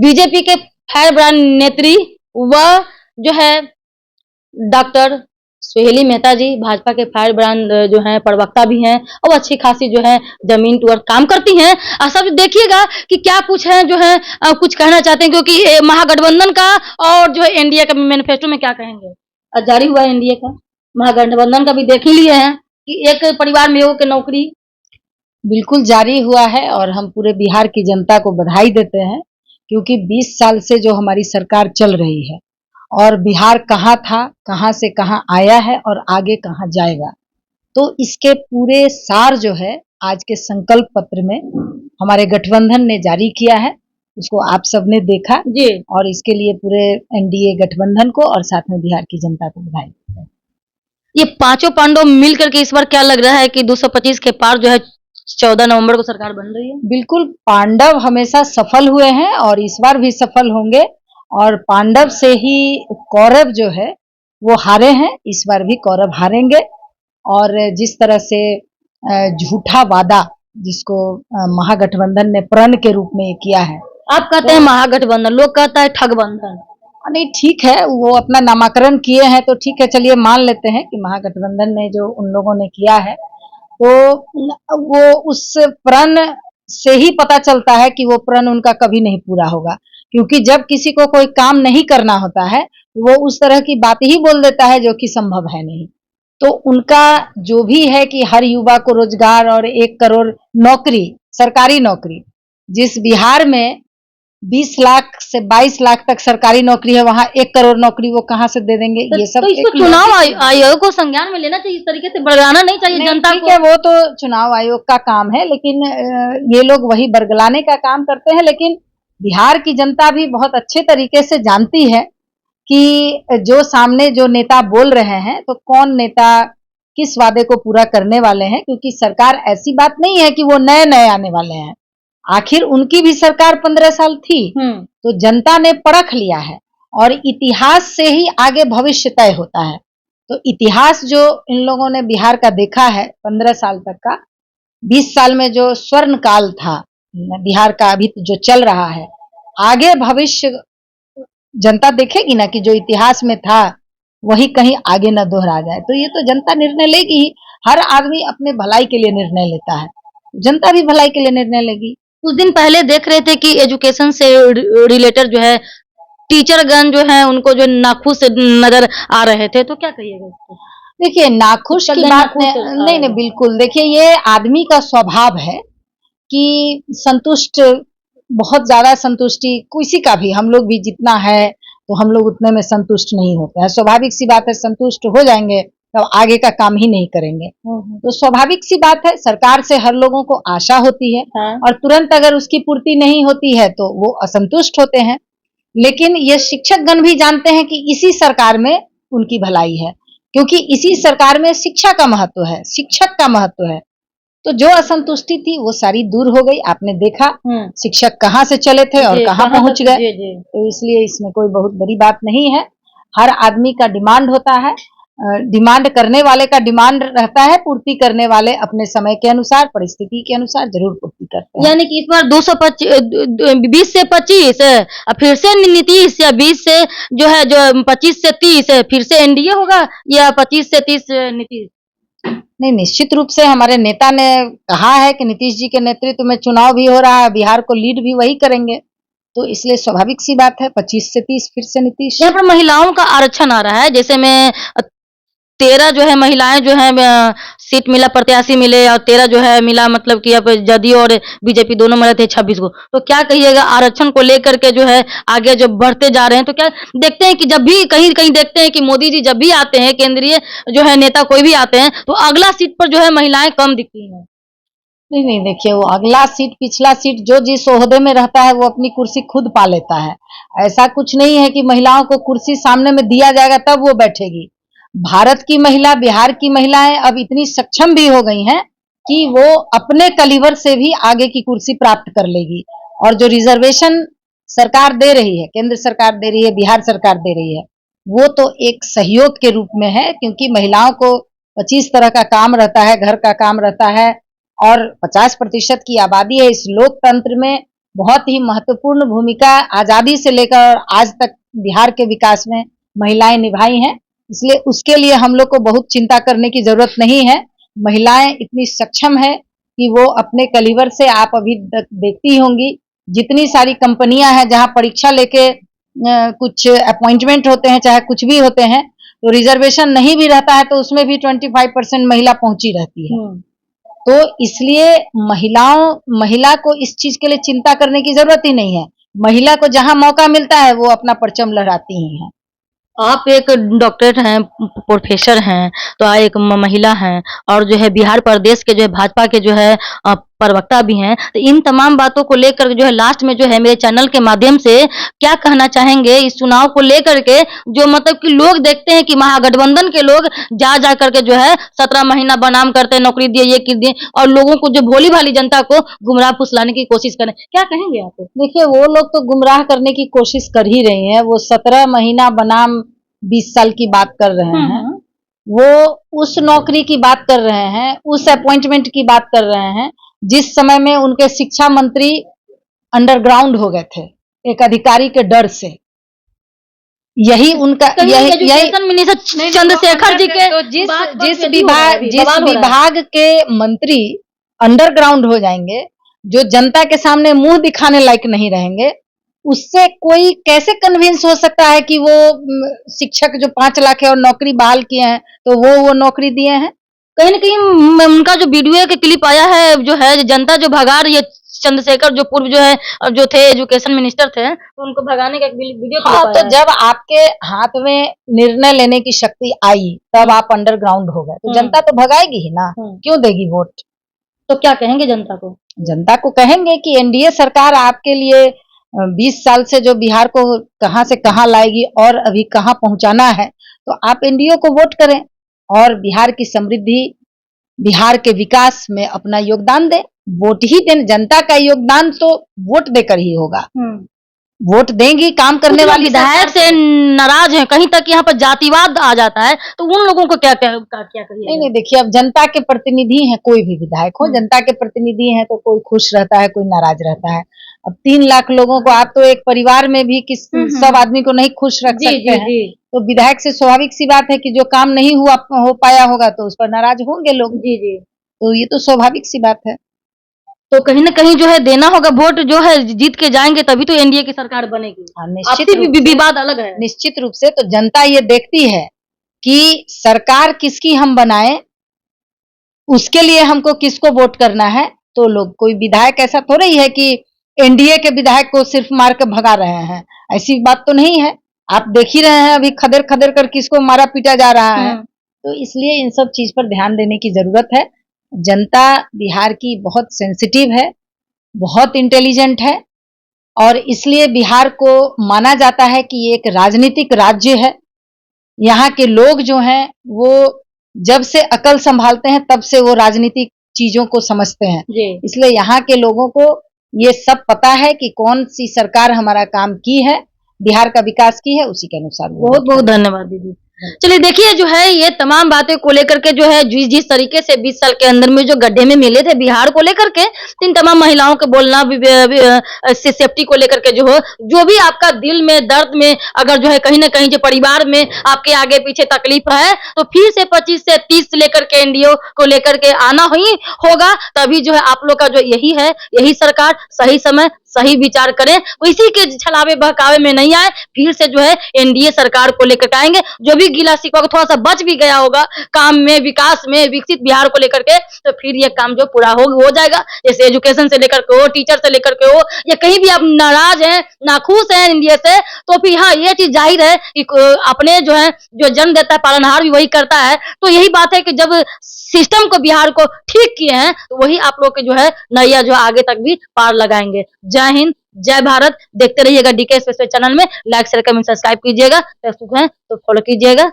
BJP के fire brand नेत्री व जो है डॉक्टर सुहेली मेहता जी भाजपा के फायर ब्रांड जो है प्रवक्ता भी हैं और अच्छी खासी जो है जमीन टू अर्थ काम करती हैं। सब देखिएगा कि क्या कुछ है जो है कुछ कहना चाहते हैं, क्योंकि महागठबंधन का और जो है एनडीए का मैनिफेस्टो में क्या कहेंगे? जारी हुआ है एनडीए का, महागठबंधन का भी देख ही लिए हैं कि एक परिवार में हो के नौकरी बिल्कुल जारी हुआ है और हम पूरे बिहार की जनता को बधाई देते हैं, क्योंकि 20 साल से जो हमारी सरकार चल रही है और बिहार कहाँ था, कहाँ से कहाँ आया है और आगे कहाँ जाएगा, तो इसके पूरे सार जो है आज के संकल्प पत्र में हमारे गठबंधन ने जारी किया है। उसको आप सबने देखा जी, और इसके लिए पूरे एनडीए गठबंधन को और साथ में बिहार की जनता को बधाई देते हैं। ये पांचों पांडव मिल करके इस बार क्या लग रहा है कि 225 के पार जो है 14 नवंबर को सरकार बन रही है? बिल्कुल, पांडव हमेशा सफल हुए हैं और इस बार भी सफल होंगे और पांडव से ही कौरव जो है वो हारे हैं, इस बार भी कौरव हारेंगे। और जिस तरह से झूठा वादा जिसको महागठबंधन ने प्रण के रूप में किया है, आप कहते हैं महागठबंधन, लोग कहता है ठगबंधन। नहीं ठीक है, वो अपना नामाकरण किए हैं तो ठीक है, चलिए मान लेते हैं कि महागठबंधन ने जो उन लोगों ने किया है तो वो उस प्रण से ही पता चलता है कि वो प्रण उनका कभी नहीं पूरा होगा, क्योंकि जब किसी को कोई काम नहीं करना होता है वो उस तरह की बात ही बोल देता है जो कि संभव है नहीं। तो उनका जो भी है कि हर युवा को रोजगार और 1 करोड़ नौकरी, सरकारी नौकरी, जिस बिहार में 20 लाख से 22 लाख तक सरकारी नौकरी है, वहाँ 1 करोड़ नौकरी वो कहाँ से दे देंगे? तो, ये सब तो इसको चुनाव आयोग को संज्ञान में लेना चाहिए, इस तरीके से बरगलाना नहीं चाहिए जनता को। ठीक है, वो तो चुनाव आयोग का काम है, लेकिन ये लोग वही बरगलाने का काम करते हैं। लेकिन बिहार की जनता भी बहुत अच्छे तरीके से जानती है कि जो सामने जो नेता बोल रहे हैं तो कौन नेता किस वादे को पूरा करने वाले हैं, क्योंकि सरकार ऐसी बात नहीं है कि वो नए नए आने वाले हैं। आखिर उनकी भी सरकार 15 साल थी, तो जनता ने परख लिया है और इतिहास से ही आगे भविष्य तय होता है। तो इतिहास जो इन लोगों ने बिहार का देखा है 15 साल तक का, 20 साल में जो स्वर्ण काल था बिहार का, अभी जो चल रहा है, आगे भविष्य जनता देखेगी ना कि जो इतिहास में था वही कहीं आगे न दोहरा जाए। तो ये तो जनता निर्णय लेगी ही, हर आदमी अपने भलाई के लिए निर्णय लेता है, जनता भी भलाई के लिए निर्णय लेगी। कुछ दिन पहले देख रहे थे कि एजुकेशन से रिलेटेड जो है टीचरगण जो है उनको जो नाखुश नजर आ रहे थे, तो क्या कहिएगा इसको? देखिए, नाखुश की बात नहीं, बिल्कुल। देखिए, ये आदमी का स्वभाव है कि संतुष्ट, बहुत ज्यादा संतुष्टि किसी का भी, हम लोग भी जितना है तो हम लोग उतने में संतुष्ट नहीं होते हैं। स्वाभाविक सी बात है, संतुष्ट हो जाएंगे तो आगे का काम ही नहीं करेंगे। तो स्वाभाविक सी बात है, सरकार से हर लोगों को आशा होती है और तुरंत अगर उसकी पूर्ति नहीं होती है तो वो असंतुष्ट होते हैं। लेकिन ये शिक्षकगण भी जानते हैं कि इसी सरकार में उनकी भलाई है, क्योंकि इसी सरकार में शिक्षा का महत्व है, शिक्षक का महत्व है। तो जो असंतुष्टि थी वो सारी दूर हो गई। आपने देखा शिक्षक कहाँ से चले थे और कहाँ पहुंच गए। तो इसलिए इसमें कोई बहुत बड़ी बात नहीं है। हर आदमी का डिमांड होता है, डिमांड करने वाले का डिमांड रहता है, पूर्ति करने वाले अपने समय के अनुसार, परिस्थिति के अनुसार जरूर पूर्ति करते हैं। यानी कि इस बार 220 से 25 फिर से नीतीश, या 20 से जो है जो 25 से 30 फिर से एनडीए होगा, या 25 से 30 नीतीश? नहीं, निश्चित रूप से हमारे नेता ने कहा है कि नीतीश जी के नेतृत्व में चुनाव भी हो रहा है, बिहार को लीड भी वही करेंगे, तो इसलिए स्वाभाविक सी बात है 25 से 30 फिर से नीतीश। यहाँ पर महिलाओं का आरक्षण आ रहा है, जैसे में 13 जो है महिलाएं जो है सीट मिला, प्रत्याशी मिले, और 13 जो है मिला, मतलब कि अब जदयू और बीजेपी दोनों मिले थे 26 को। तो क्या कहिएगा आरक्षण को लेकर के जो है आगे जो बढ़ते जा रहे हैं? तो क्या देखते हैं कि जब भी कहीं कहीं देखते हैं कि मोदी जी जब भी आते हैं, केंद्रीय जो है नेता कोई भी आते हैं, तो अगला सीट पर जो है महिलाएं कम दिखती हैं। नहीं, देखिए, वो अगला सीट पिछला सीट जो जिस ओहदे में रहता है वो अपनी कुर्सी खुद पा लेता है। ऐसा कुछ नहीं है कि महिलाओं को कुर्सी सामने में दिया जाएगा तब वो बैठेगी। भारत की महिला, बिहार की महिलाएं अब इतनी सक्षम भी हो गई हैं कि वो अपने कलीवर से भी आगे की कुर्सी प्राप्त कर लेगी। और जो रिजर्वेशन सरकार दे रही है, केंद्र सरकार दे रही है, बिहार सरकार दे रही है, वो तो एक सहयोग के रूप में है, क्योंकि महिलाओं को 25 तरह का काम रहता है, घर का काम रहता है और 50% की आबादी है इस लोकतंत्र में। बहुत ही महत्वपूर्ण भूमिका आजादी से लेकर आज तक बिहार के विकास में महिलाएं निभाई हैं। इसलिए उसके लिए हम लोग को बहुत चिंता करने की जरूरत नहीं है। महिलाएं इतनी सक्षम है कि वो अपने कलीवर से, आप अभी देखती होंगी जितनी सारी कंपनियां हैं जहां परीक्षा लेके कुछ अपॉइंटमेंट होते हैं, चाहे कुछ भी होते हैं, तो रिजर्वेशन नहीं भी रहता है तो उसमें भी 25% महिला पहुंची रहती है। तो इसलिए महिला को इस चीज के लिए चिंता करने की जरूरत ही नहीं है। महिला को जहां मौका मिलता है वो अपना परचम लहराती ही है। आप एक डॉक्टरेट हैं, प्रोफेसर हैं, तो आप एक महिला हैं और जो है बिहार प्रदेश के जो है भाजपा के जो है प्रवक्ता भी हैं। तो इन तमाम बातों को लेकर जो है लास्ट में जो है मेरे चैनल के माध्यम से क्या कहना चाहेंगे इस चुनाव को लेकर के, जो मतलब कि लोग देखते हैं कि महागठबंधन के लोग जा करके जो है 17 महीना बनाम करते हैं, नौकरी दिए, ये कर दिए, और लोगों को जो भोली भाली जनता को गुमराह फुसलाने की कोशिश करें, क्या कहेंगे आप? देखिए, वो लोग तो गुमराह करने की कोशिश कर ही रहे हैं। वो 17 महीना बनाम 20 साल की बात कर रहे हैं। वो उस नौकरी की बात कर रहे हैं, उस अपॉइंटमेंट की बात कर रहे हैं जिस समय में उनके शिक्षा मंत्री अंडरग्राउंड हो गए थे एक अधिकारी के डर से। यही उनका एजुकेशन मिनिस्टर चंद्रशेखर जी के तो जिस विभाग के मंत्री अंडरग्राउंड हो जाएंगे, जो जनता के सामने मुंह दिखाने लायक नहीं रहेंगे, उससे कोई कैसे कन्विंस हो सकता है कि वो शिक्षक जो 5 लाख है और नौकरी बहाल किए हैं तो वो नौकरी दिए हैं? कहीं न कहीं उनका जो वीडियो के क्लिप आया है, जो है जनता जो भगा रही है चंद्रशेखर, जो पूर्व जो है जो थे एजुकेशन मिनिस्टर थे, तो उनको भगाने का एक वीडियो क्लिप आया तो जब आपके हाथ में निर्णय लेने की शक्ति आई तब आप अंडरग्राउंड हो गए, तो जनता तो भगाएगी ही ना, क्यों देगी वोट? तो क्या कहेंगे जनता को? जनता को कहेंगे कि एनडीए सरकार आपके लिए 20 साल से जो बिहार को कहां से कहां लाएगी और अभी कहां पहुंचाना है, तो आप एनडीए को वोट करें और बिहार की समृद्धि, बिहार के विकास में अपना योगदान दें। वोट ही दें, जनता का योगदान तो वोट देकर ही होगा। वोट देंगी, काम करने वाले विधायक से नाराज हैं, कहीं तक यहाँ पर जातिवाद आ जाता है, तो उन लोगों को क्या कहिए? नहीं, देखिए, अब जनता के प्रतिनिधि हैं, कोई भी विधायक हो, जनता के प्रतिनिधि हैं तो कोई खुश रहता है, कोई नाराज रहता है। अब 3 लाख लोगों को, आप तो एक परिवार में भी सब आदमी को नहीं खुश रख सकते हैं, तो विधायक से स्वाभाविक सी बात है कि जो काम नहीं हो पाया होगा तो उस पर नाराज होंगे लोग। तो ये तो स्वाभाविक सी बात है। तो कहीं न कहीं जो है देना होगा वोट, जो है जीत के जाएंगे तभी तो एनडीए की सरकार बनेगी। निश्चित विवाद अलग है। निश्चित रूप से तो जनता ये देखती है कि सरकार किसकी हम बनाए, उसके लिए हमको किसको वोट करना है। तो लोग, कोई विधायक ऐसा थोड़ा ही है कि एनडीए के विधायक को सिर्फ मार के भगा रहे हैं, ऐसी बात तो नहीं है। आप देख ही रहे हैं अभी खदेर खदेर कर किसको मारा पीटा जा रहा है। तो इसलिए इन सब चीज पर ध्यान देने की जरूरत है। जनता बिहार की बहुत सेंसिटिव है, बहुत इंटेलिजेंट है, और इसलिए बिहार को माना जाता है कि ये एक राजनीतिक राज्य है। यहाँ के लोग जो हैं वो जब से अकल संभालते हैं तब से वो राजनीतिक चीजों को समझते हैं। इसलिए यहाँ के लोगों को ये सब पता है कि कौन सी सरकार हमारा काम की है, बिहार का विकास की है, उसी के अनुसार। बहुत बहुत धन्यवाद दीदी। चलिए देखिए, जो है ये तमाम बातें को लेकर के जो है जिस तरीके से 20 साल के अंदर में जो गड्ढे में मिले थे बिहार को लेकर के, इन तमाम महिलाओं के बोलना सेफ्टी को लेकर के जो भी आपका दिल में दर्द में अगर जो है कहीं ना कहीं जो परिवार में आपके आगे पीछे तकलीफ है, तो फिर से 25 से 30 से लेकर के एनडीए को लेकर के आना ही होगा। तभी जो है आप लोग का जो यही है, यही सरकार सही समय सही विचार करें, इसी के छलावे बहकावे में नहीं आए, फिर से जो है एनडीए सरकार को लेकर आएंगे। जो भी गिला शिकवा को थोड़ा सा बच भी गया होगा काम में, विकास में, विकसित बिहार को लेकर के, तो फिर ये काम जो पूरा हो जाएगा। जैसे एजुकेशन से लेकर के हो, टीचर से लेकर के हो, या कहीं भी आप नाराज हैं, नाखुश हैं एनडीए से, तो फिर हाँ ये चीज जाहिर है कि अपने जो है जो जन्म देता है पालनहार भी वही करता है। तो यही बात है कि जब सिस्टम को बिहार को ठीक किए हैं तो वही आप लोग के जो है नैया जो आगे तक भी पार लगाएंगे। जय हिंद, जय भारत। देखते रहिएगा डीके स्पेशल चैनल में। लाइक शेयर कमेंट सब्सक्राइब कीजिएगा, फेसबुक है तो फॉलो कीजिएगा।